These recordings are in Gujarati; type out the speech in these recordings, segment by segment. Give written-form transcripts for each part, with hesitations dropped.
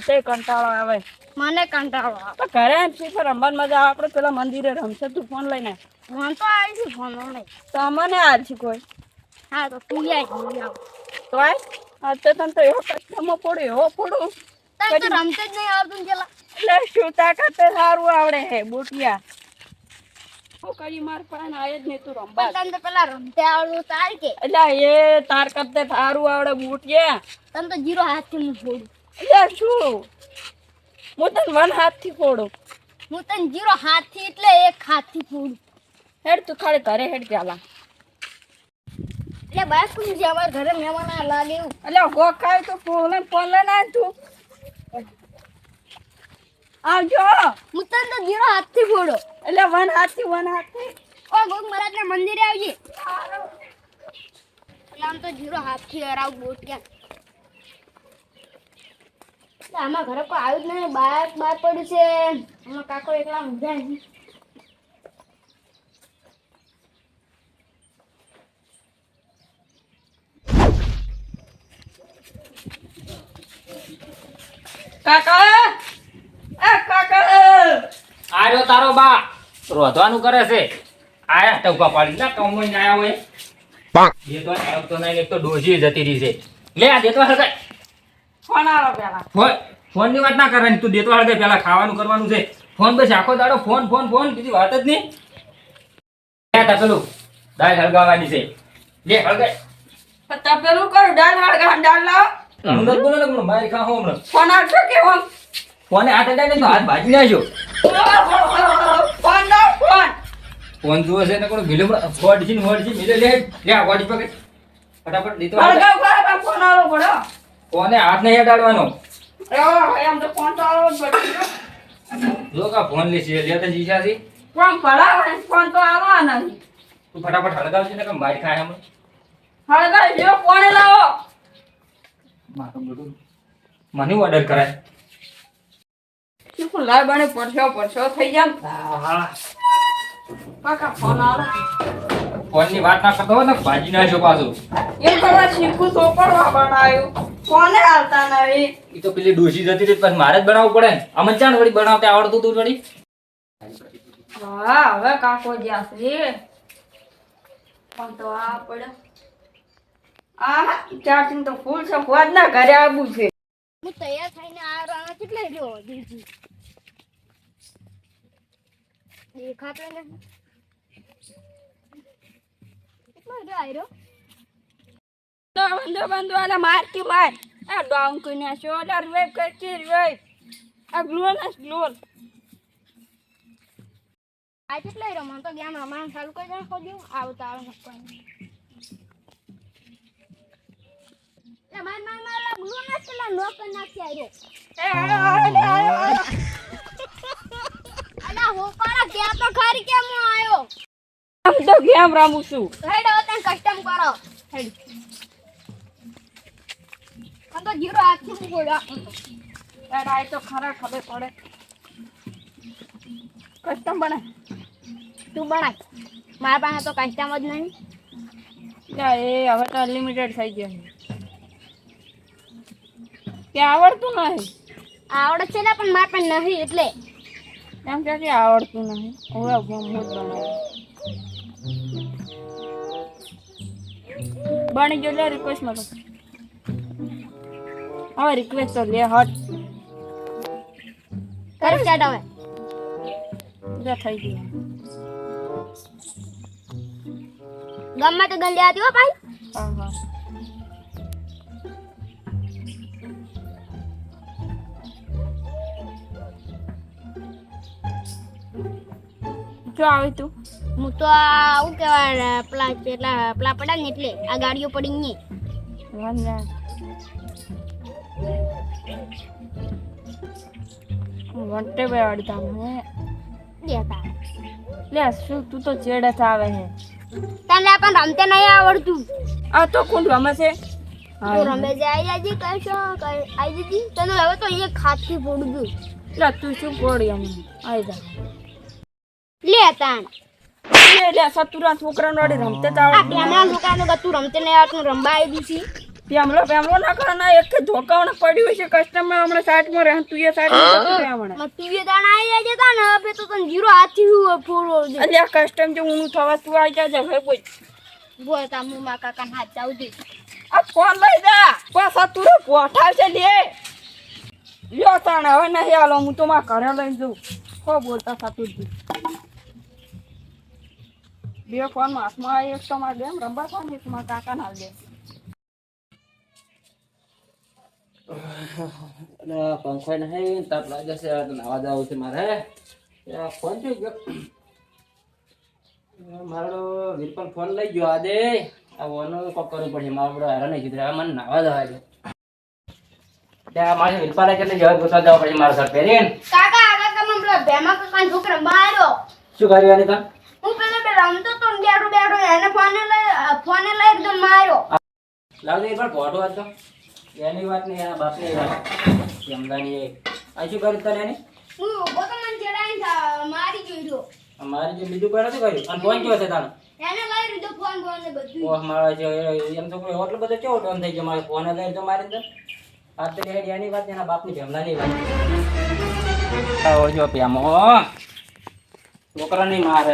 રમતે કંટાળો આવે. મને કંટાળો આવે. તો ઘરે FIFA રમવાની મજા આવે. આપણે પેલા મંદિરે રમશે. તું ફોન લઈને ફોન તો આવી છે ફોન નહીં. તો અમને આજ છે કોઈ. હા તો તું આવ. તો આય તો તને તો એવો કચ્છામાં પડ્યો એવો પડું તને તો રમતે જ નહીં આવતું પેલા. એટલે શું તાકાત સારું આવડે હે બોટિયા. હું કઈ માર પાસે આય જ નહીં તું રમવા. તને તો પેલા રમતે આવડું તાર કે. એટલે એ તાર કરતે સારું આવડે બોટિયા. તને તો 0 હાથથી હું ફોડું. એટલે શું હું તને 1 હાથથી ફોડું. હું તને 0 હાથથી એટલે 1 હાથથી ફોડું. હેડ તું ખાલી ઘરે હેડ ચાલા. એટલે બાસ કોણ છે અમાર ઘરે મહેમાન આ લાગે એવું. એટલે ગો ખાય તો ફોન લઈને આય તું. આવજો. હું તને તો 0 હાથથી ફોડો. એટલે 1 હાથથી 1 હાથથી. ઓ ગોગ મહારાજના મંદિરે આવજે. એટલે આમ તો 0 હાથથી હરાવ બોટિયા. આમાં ઘરે કોઈ આવ્યું જ નહીં. બહાર પડ્યું છે. આમાં કાકો એકલા ઊંઘ્યા છે. કાકા કાકા આર્યો તારો બા રોધવાનું કરે છે. આયા ટવકા પાડી ના કમોઈ ને આયા હોય દેતો આવતો નહીં. એક તો ડોસી જતી રહી છે. લે આ દેતો હળગાય. ફોન આવો પેલા. ફોન ની વાત ના કરવાની. તું દેતો હળગાય. પેલા ખાવાનું કરવાનું છે. ફોન બસ આખો દાડો ફોન ફોન ફોન બીજી વાત જ નહીં. લે તા પેલું દાળ હળગાવવાની છે. લે હળગાય. તપેલું કરું દાળ હળગા દાળ લાવ. હું નથી બોલો ને પણ મારી ખા હોમ ફોન આવજો કે હોમ. ફોને હાથ અડાય ને તો હાથ ભાજી નાખ્યો. ફોન લાવ ફોન. ફોન જુઓ છે ને કોણ ભીલું ફોડજી મિલે લે લે આ વાડી પકડ ફટાફટ દીતો હળગાવ બરાબર ફોન આવો પડો. ફોને હાથ નહીં અડાડવાનો. એમ તો ફોન તો આવો જ પડે. જો કા ફોન લે છે લેતા જીશા છે. ફોન પડાવે ફોન તો આવવાના નહીં. તું ફટાફટ હળગાવજે ને કે મારી ખાય હમ. હળગાવ જો ફોન લાવો. મારું બધું મને ઓર્ડર કરાય. શું લાય બને પરસો થઈ જાય. હા કાકા ફોન આવો. ફોન ની વાત ના કરતો હોય ને ભાજી નાખ્યો પાછો. એ કરવા શીખું તો પડવા બનાવ્યું. ફોને આવતા નહીં. એ તો પેલી ડોસી જતી રહી પછી મારે જ બનાવવું પડે ને. આમાં ચાણ વળી બનાવતે આવડતું તું વળી. હા હવે કાકો જ્યાં છે ફોન તો આ પડે. આ ચાર્જિંગ તો ફૂલ છે. ફોન ના ઘરે આવું છે. હું તૈયાર થઈને આવવાનો કેટલે રહ્યો દીદી. દેખાતો નથી. કેટલો રહ્યો આયરો. તો બંધો આલા માર કે માર. આ ડાઉન કોઈને શોલ્ડર વેવ કરતી વેવ. આ ગ્લોન આ કેટલો રહ્યો. મને તો ગેમ રમવાનું ચાલુ કરી દે ખોજો. આવતા આવે નકોઈ. માર ગ્લુ ના ચલા નોક નાખી આયો. અલા હો પારા ક્યાં તો ખરી કેમ આયો. આમ તો ગેમ રમું છું. હેડ હવે કસ્ટમ કરો. હેડ આ તો 0 હાથથી ફોડ્યા. યાર આ તો ખરા ખબર પડે. કસ્ટમ બને તું બનાય. મારા પાસે તો કસ્ટમ જ નહીં. યા એ હવે તો અનલિમિટેડ થઈ ગયો. ત્યાં આવડતું નહીં. આવડે છે ને પણ મારા પાસે નહીં એટલે. એમ કે આવડતું નહીં. હવે મોજ બનાવે. બની ગયો લે રિક્વેસ્ટમાં તો. હવે રિક્વેસ્ટ તો લે હટ. કર સ્ટાર્ટ હવે. જા થઈ ગયું. ગમે તો ગલ્લી આતી હો ભાઈ. હા હા જો આવી તું. હું તો આવું કહેવાય પેલા પડા ને એટલે આ ગાડીઓ પડી ને વંટે બે અડતા હે દેતા. લે શું તું તો ચેડત આવે હે. તને પણ રમતે નહીં આવડતું. આ તો કોણ રમે છે. તું રમે જાય આજી કશો આઈ દીદી. તને હવે તો એક હાથથી ફોડું દઉં. લે તું શું પડી અમે આઈ જા. લે તાણ લે સતુરા છોકરાનો વાડી રમતે જ આ આવડે. પેલા છોકરાને ગતું રમતે નહીં આવડતું રંબા આવી દીધી. પેમલો ના કરે ના એક ધોકાવને પડ્યું છે કસ્ટમર હમણાં સાઈડમાં રહે તું એ સાઈડમાં રહે હમણાં તું એ દાણા આવી જાય તા ને હવે તો તને જીરો હાથથી ફોડો દે અલ્યા કસ્ટમ જો ઊનું થવા તું આવી જાજે ભાઈ બોલ બોલ તા મુ મા કાકા હાથ જાવ દે આ ફોન લઈ જા પાછા તું પોઠાવ છે લે લ્યો તાણ હવે નહીં હાલો હું તો માં ઘરે લઈને જઉં કો બોલતા સાતું જ બે ફોન હાથમાં એક તો મારે ગેમ રમવા થાય ને એક મારા કાકા ના દે પંખો નહીં તાપ લાગે છે નાવા જવું છે મારે ફોન જોઈ ગયો મારો વીરપલ ફોન લઈ ગયો આજે આ ઓનો કોક કરવું પડશે મારો બધો હેરાન નહીં કીધું મને નાવા જવા દે ત્યાં મારે વીરપાલે કેટલી જવા ગોતવા જવા પડશે મારા સર પહેરીને કાકા કાકા મને પેલા ભેમા કાકા છોકરા માર્યો શું કર્યું આની તા હું પેલા રમતો તો ને બેઠો એને ફોને લઈ એકદમ માર્યો લાવજે એક વાર ભોટો વાત તો એની વાત નહીં એના બાપની વાત સમજાની આ શું કર્યું તને એની હું ઉભો તો મને ચડાઈને મારી ગયો અમારે જે બીજું કોઈ નથી કર્યું અને ફોન કેવો છે તાનો એને લઈ લીધો ફોન બોન ને બધું ઓહ મારા જે એમ તો કોઈ એટલો બધો કેવો ટોન થઈ ગયો મારે ફોન લઈ લીધો મારી અંદર આ તો એની વાત એના બાપની ભેમલાની વાત આવો જો પ્યામો છોકરા નહીં મારે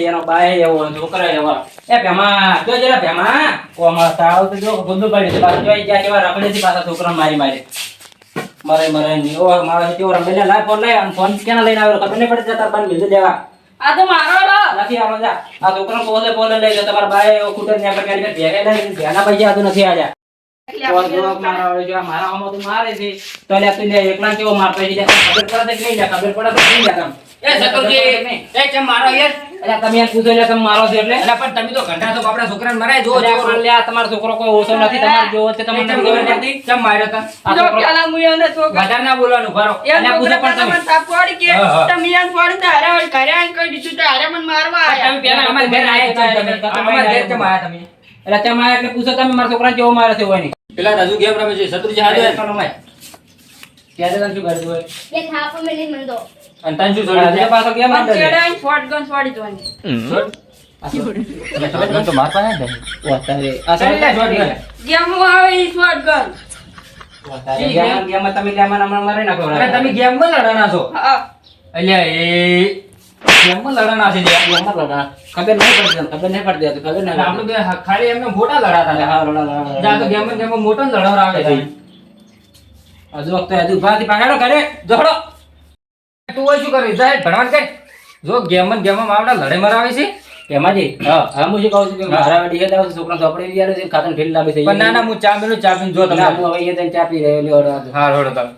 એનો બાય એવો છોકરા એવા એ ભેમા જો જરા ભેમા કોમા તાવ તો જો ગુંદુ પડી છે પાછો જોઈ ગયા કેવા રખડેથી પાછા છોકરા મારી મરે ની ઓ મારો કેવો રમેલા લાય ફોન લઈ અને ફોન કેના લઈને આવ્યો ખબર નહીં પડતી તાર બાન મિલ દેવા આ તો મારો નથી આવો જા આ છોકરા પોલે લઈ જા તમારા બાય એવો કુટર ને આગળ ગાડી ભેગા લઈ ધ્યાના પૈસા આતો નથી આજા મારા આમાં તો મારે છે તો લે તું લે એકલા કેવો માર પડી જાય ખબર પડે કે નહીં જા ખબર પડે તો નહીં જા એ સતુરજી એ કેમ મારો યાર અલ્યા તમે યાર પૂછો લે તમે મારો છે એટલે અલ્યા પણ તમે તો ઘંટા તો આપણા છોકરાને મરાય જો જો લે તમારો છોકરો કોઈ ઓછો નથી તમાર જેવો છે તમને ખબર નથી કેમ માર્યો તા આ છોકરો પેલા મુયાને તો વધારે ના બોલવાનું ભરો અલ્યા પૂછો પણ તમે તાપવાડી કે તમે યાર ફોન તો હારે ઘરે આવીને કહી દીધું તો હારે મને મારવા આયા તમે પેલા અમાર ઘરે આયા અમાર ઘરે કેમ આયા તમે એટલે તમે આયા એટલે પૂછો તમે મારા છોકરાને કેવો મારે છે હોય નહીં પેલા રાજુ ગેમ રમે છે સતુરજી હાડે કોનો માય ક્યારે તને શું કરતું હોય એ થાપો મેલી મંદો અને તને શું છોડી પાછો કેમ અંદર ચડાઈ શોટગન છોડી દોની શોટગન તો માર પાસે જ ઓ તારે આ શોટગન ગેમ આવે ઈ શોટગન ઓ તારે ગેમ તમે લેમાં મારે નાખો અરે તમે ગેમ માં લડવાના છો હા અલ્યા એ ગેમ માં લડવાના છે ગેમ માં લડવાના ખબર નહીં પડતી ખબર નહીં આપણે બે ખાલી એમને મોટા લડાતા હા લડા જા તો ગેમ માં મોટો લડાવર આવે છે હજુ વખતે હજુ ભાતી પાગાડો કરે જોડો તું શું કરી જાય ભણવાન કર જો ગેમ આવડા લડે મરાવે છે એમાંથી હા હું શું કહું છું કે મારા વાડી હે છોકરા ચોપડી લઈ આવે છે ખાતન ઠેલ લાગે છે પણ ના ના હું ચા પીનું જો તમે હું હવે એ ચા પી રહ્યો લ્યો હા રોડો તમે